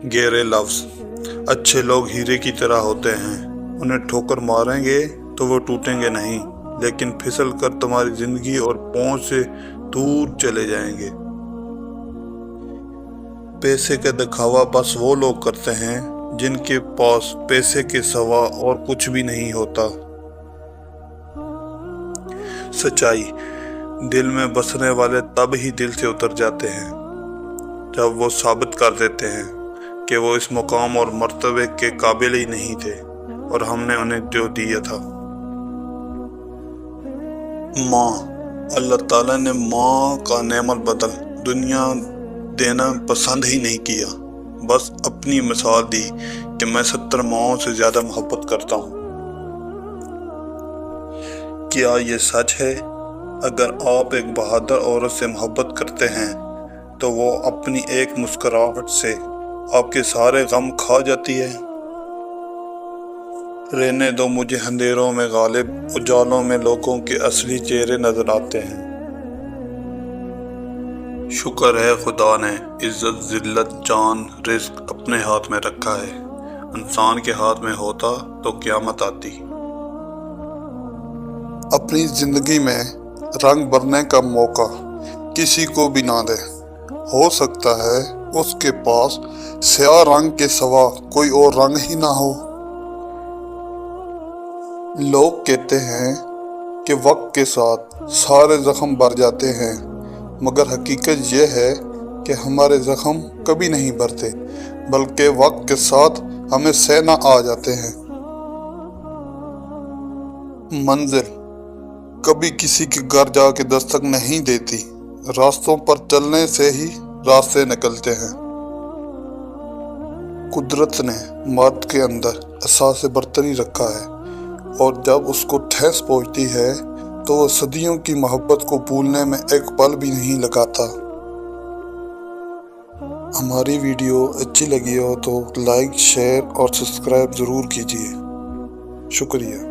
गहरे लफ्ज। अच्छे लोग हीरे की तरह होते हैं, उन्हें ठोकर मारेंगे तो वो टूटेंगे नहीं, लेकिन फिसल कर तुम्हारी जिंदगी और पहुंच से दूर चले जाएंगे। पैसे का दिखावा बस वो लोग करते हैं जिनके पास पैसे के सिवा और कुछ भी नहीं होता। सच्चाई। दिल में बसने वाले तब ही दिल से उतर जाते हैं जब वो साबित कर देते हैं कि वो इस मुकाम और मर्तबे के काबिल ही नहीं थे और हमने उन्हें जो दिया था। माँ। अल्लाह ताला ने माँ का नेमत बदल दुनिया देना पसंद ही नहीं किया, बस अपनी मिसाल दी कि मैं 70 माओं से ज्यादा मोहब्बत करता हूँ। क्या ये सच है? अगर आप एक बहादुर औरत से मोहब्बत करते हैं तो वो अपनी एक मुस्कुराहट से आपके सारे गम खा जाती है। रहने दो मुझे अंधेरों में गालिब, उजालों में लोगों के असली चेहरे नजर आते हैं। शुक्र है खुदा ने इज्जत, जिल्लत, जान, रिस्क अपने हाथ में रखा है। इंसान के हाथ में होता तो क़यामत आती। अपनी जिंदगी में रंग भरने का मौका किसी को भी ना दे। हो सकता है उसके पास स्याह रंग के सिवा कोई और रंग ही ना हो। लोग कहते हैं कि वक्त के साथ सारे जख्म भर जाते हैं, मगर हकीकत यह है कि हमारे जख्म कभी नहीं भरते, बल्कि वक्त के साथ हमें सहना आ जाते हैं। मंजिल कभी किसी के घर जाके दस्तक नहीं देती, रास्तों पर चलने से ही रास्ते निकलते हैं। कुदरत ने मर्द के अंदर एहसास बर्तरी रखा है, और जब उसको ठेस पहुंचती है तो वो सदियों की मोहब्बत को भूलने में एक पल भी नहीं लगाता। हमारी वीडियो अच्छी लगी हो तो लाइक, शेयर और सब्सक्राइब ज़रूर कीजिए। शुक्रिया।